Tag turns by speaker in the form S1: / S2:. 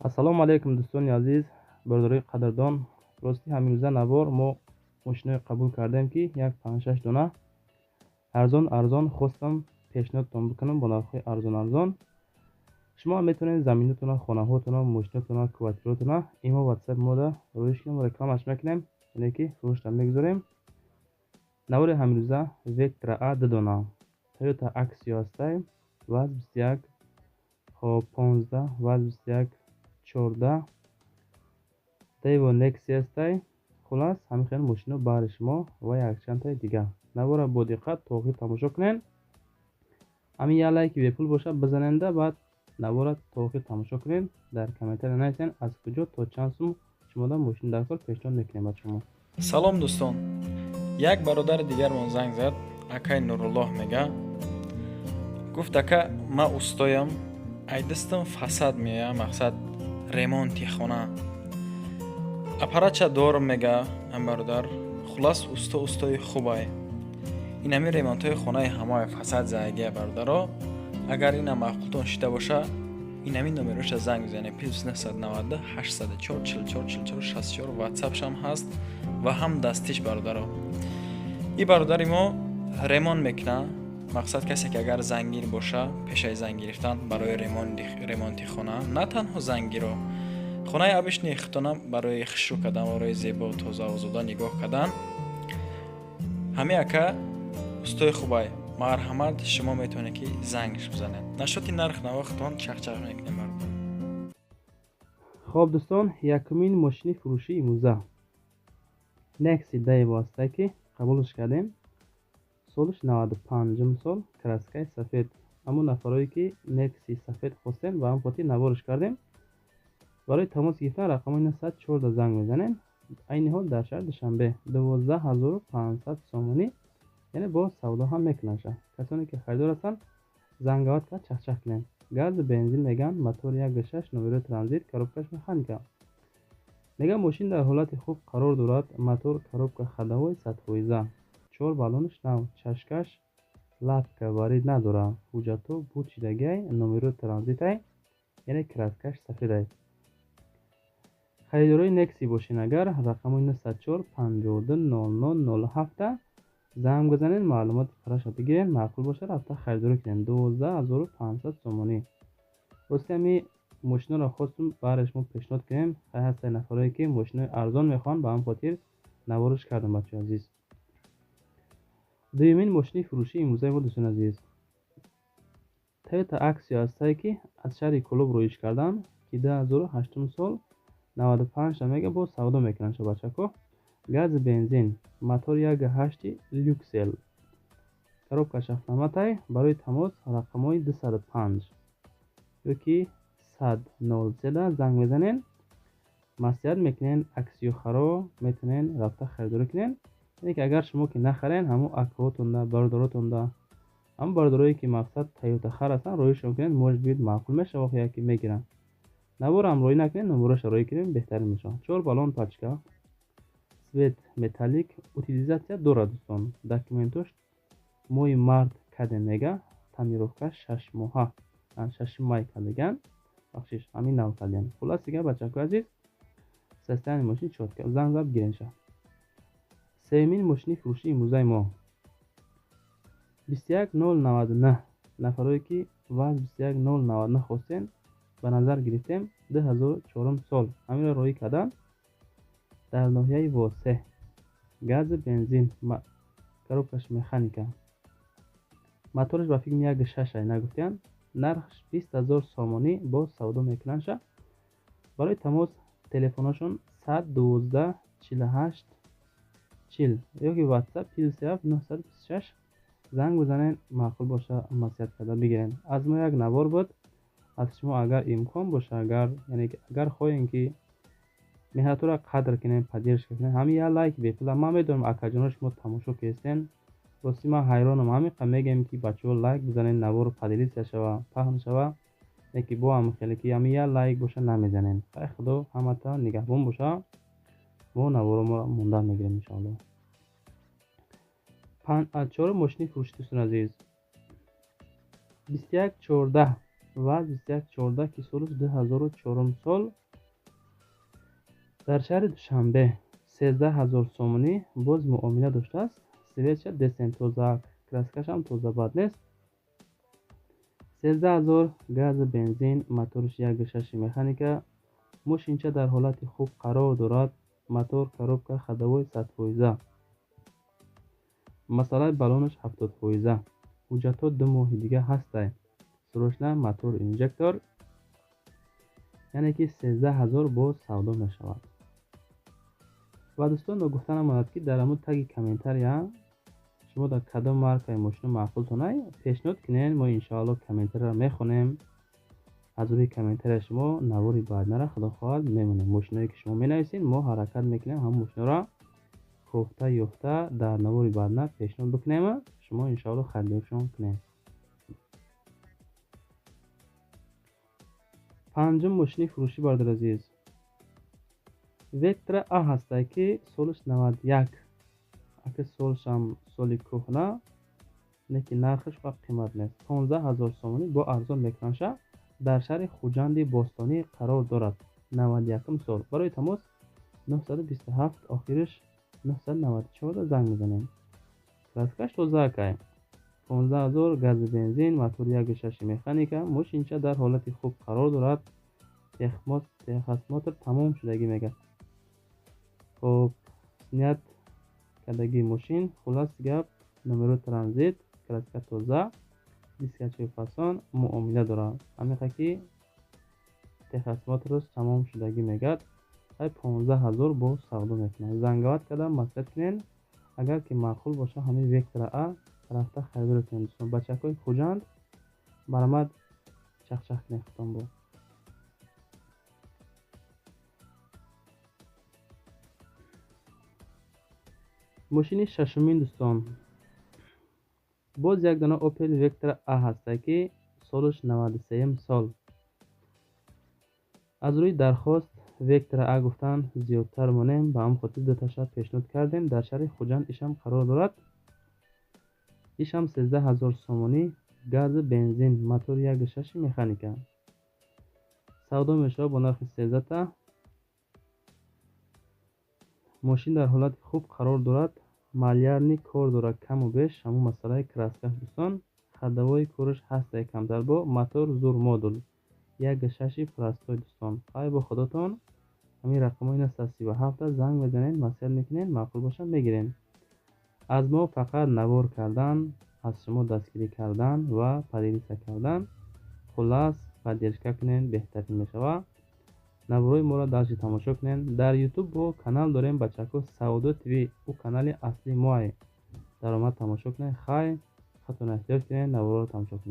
S1: ассалому алайкум дӯстони азиз, бародари қадрдон. рости ҳамин рӯза навор мо мошинои қабул кардем ки як 5-6 дона арзон хостам пешниҳодтон бикунам бо нархҳои арзон. шумо метавонед заминатона, хонаҳотона, мошинотона, квартиротона имо ватсап мода рӯиш кунем, рекламаш мекунем, яъне ки фурӯшта мегузорем. навори ҳамин рӯза Vectra A 2 дона, Toyota Axio ҳастай, вазн 21, хоб 15, вазн 21, 14, Daewoo Nexia ҳастай. хулас ҳамин хел мошино баҳри шумо ва якчандтаи дигар. навора бо диққат то охир тамошо кунед. ҳамин як лайки бепул боша бизаненда, баъд навора то охир тамошо кунед. дар комментария нависен аз куҷо то чанд сум шумода мошини дар кор пешниҳод мекунем ба шумо.
S2: салом дӯстон, як бародари дигармон занг зад, акай Нуруллоҳ мега. гуфт ака ма устоям, айдистам фасад мея, мақсад ремонти хона. апарача дорм мега ам бародар. хулас устои хубай. ин ҳамин ремонтҳои хонаи ҳамаи фасад зайгия бародаро. агар ина маъқултон шида боша, ин ҳамин номероша занг бизанед. +990 804 44 44 64 ватсапшам ҳаст ва ҳам дастиш бародаро. ин бародари мо ремонт мекуна. мақсад касе ки агар зангир боша, пешаи занг гирифтан барои ремонти хона, на танҳо зангиро, хонаи абишни хитона барои хишрӯ кардан, барои зебо тоза озода нигоҳ кардан, ҳамин ака устои хубай. марҳамат, шумо метавонед ки зангш бизанед. нашоти нарх навохтон чахчах мекунем бародар.
S1: хоб дӯстон, якумин мошини фурӯшии имрӯза Nexi Daewoo ҳастай ки қабулш кардем. солиш 95 сол, краскаи сафед. ҳамон нафарое ки Nexi сафед хостем ва ҳамон хотир навориш кардем. барои тамос гирифтан рақамои 914 занг мезанем. айни ҳол дар шаҳри душанбе 12500 сомонӣ, яъне бо савдо ҳам мекунанша. касоне ки харидор ҳастанд зангават кард чахчах кунем. газу бензин меган, мотори 1.6, номерои транзит, коробкаш механика. меган мошин дар ҳолати хуб қарор дорад. мотор, коробка ходовой, садфоиза, 4 баллониш нав, чашкаш латка варид надорад. ҳуҷҷатҳо буд шидагиай, номерои транзитай, яъне краскаш сафедай. харидорои Nexi бошен, агар рақамои 94 52 00 07 занг бизанед, маълумоти қараша бигирен, маъқул боша рафта харидорӣ кунем. 12500 сомонӣ. рости ҳами мошиноро хостум баҳри шумо пешниҳод кунем. хай ҳастай нафарое ки мошинои арзон мехоҳанд, ба ҳамин хотир навориш кардам бачаҳои азиз. дуюмин мошини фурӯшии имрӯзаи мо дӯстони азиз Toyota Axio ҳастай ки аз шаҳри Кӯлоб роиш кардан, ки 2008 сол 95 мега бо савдо мекунанд шо бачако. газ бензин, мотор 1.8 люксел, коробкаш автоматай. барои тамос рақамои 205 ёки 100 занг мезанен. маслиҳат мекунен Axio харо метавонен рафта харидорӣ кунен. яъне ки агар шумо ки нахарен, ҳамон акаҳотонда, бародаротонда, ҳамон бародарое ки мақсад Toyota хар ҳастанд, роишон кунед, может бид маъқул мешавад яке мегиранд. наворам роӣ накунед, номероша роӣ кунем, беҳтарин мешавад. 4 баллон пачка, свет металлик, утилизатсия дорад дӯстон. документош моҳи март кадем мега, таъмировка 6 моҳа, 6 май кардаган, бахшиш ҳамин нав кардем. хулас дига бачаҳои азиз, состояние мошини чотка, занг зад гиренша. сеюмин мошини фурӯшии имрӯзаи мо 21099 нафарое ки вазн 21099 хостем, ба назар гирифтем. 2004 сол ҳаминро роӣ кардан дар ноҳияи Восе. газу бензин, коробкаш механика, моториш ба фикр 1.6 нагуфтиян. нархш 20000 сомонӣ бо савдо мекунанша. барои тамос телефонашон 112 48 40 ёки ватсап 57 926 занг бизанен, маъқул боша маслиҳат карда бигирен. аз мо як навор буд. аз шумо агар имкон боша, агар хоҳем ки меҳнатро қадр кунем, поддержка кунем, ҳамин як лайк бепула. ман медонам акаҷоно шумо тамошо кардем. рости ман ҳайронам. ҳамиқа мегӯем ки бачаҳо лайк бизанен, наворо поделитсия шава, паҳн шава. яке бо ҳамихеле ки ҳамин як лайк боша намезанем. хай худо ҳамата нигаҳбон боша. мо навороро монда мегирем иншоалло. 4 мошини фурӯши дӯстони азиз 2114 ва 21/14 соли 2004 сол дар шаҳри Душанбе 13000 сомонӣ боз муомила доштааст. Свеча десен тозаак, краскашам тоза бад нест. 13000 гази бензин, моториш 1.6 механика. Мошинча дар ҳолати хуб қарор дорад. Мотор, коробка, ходовой 100%. Масъалаи баллонаш 70%. ҳуҷҷатҳо 2 моҳи дига ҳастай. Срочна мотор инжектор, яъне ки 13000 боз савдо мешавад. ва дӯстон гуфта намонад ки дар амун таги комментария шумо дар кадом маркаи мошина маъқултонай пешниҳод кинен. Мо иншоалло комментарияро мехонем. аз рӯи комментарияи шумо навори баъдинара худо хоҳад мемонем. мошиное ки шумо менависед мо ҳаракат мекунем ҳамон мошинаро кофта ёфта дар навори баъдина пешниҳод бикунем. шумо иншоалло харидоришон кунем. панҷум мошини фурӯшӣ бародари азиз, Vectra A ҳастае ки солиш 91. аки солшам соли кӯҳна, неки нархаш ва қимат нест. 15000 сомонӣ бо арзон мекунанша дар шаҳри Хуҷанди Бостонӣ қарор дорад. 91 сол. барои тамос 927 охириш 994 занг мезанем. краскаш тозаакай. 15000 гази бензин, мотор 1.6 механика. мошинча дар ҳолати хуб қарор дорад. техосмотр тамом шудагӣ мегӯяд. хуб, снят кардагии мошин, хулас гап, номеро транзит, краска тоза, дискачаи фасон муомила дорад. ҳамиқа ки техосмотрш тамом шудагӣ мегӯяд. 15000 бо савдо мекунад. занговат карда маслиҳат кунен. агар ки маъқул боша ҳамин Vectra A рафта харидор кунед. дӯстон бачакҳои Хуҷанд баромад чахчах кунед хитон бо. мошини шашумин дӯстон, боз як дона Opel Vectra A ҳастае ки солиш 93 сол. аз рӯи дархост Vectra A гуфтан зиёдтар монем, ба ҳамин хотир дуташа пешниҳод кардем. дар шаҳри Хуҷанд ишам қарор дорад. ишам 13000 сомонӣ, гази бензин, мотор 1.6 механика. савдо мешавад бо нархи 13. мошин дар ҳолати хуб қарор дорад. малярни кор дорад каму беш. ҳамун масъалаи краскаш дӯстон. ходовои кориш ҳастае камтар бо мотор зур модул 1.6 простой дӯстон. хай бо худотон. ҳамин рақамҳои 937 занг мезанед, маслиҳат мекунед, маъқул боша мегирен. аз мо фақат навор кардан, аз шумо дастгирӣ кардан ва падилиса кардан. хулас поддержка кунед, беҳтарин мешавад. наворҳои моро дарҷи тамошо кунед. дар YouTube бо канал дорем бачаҳко Саудо ТВ. у канали асли моае. даромад тамошо кунед. хай хатон эҳтиёҷ кунед, наворҳоро тамошо кунед.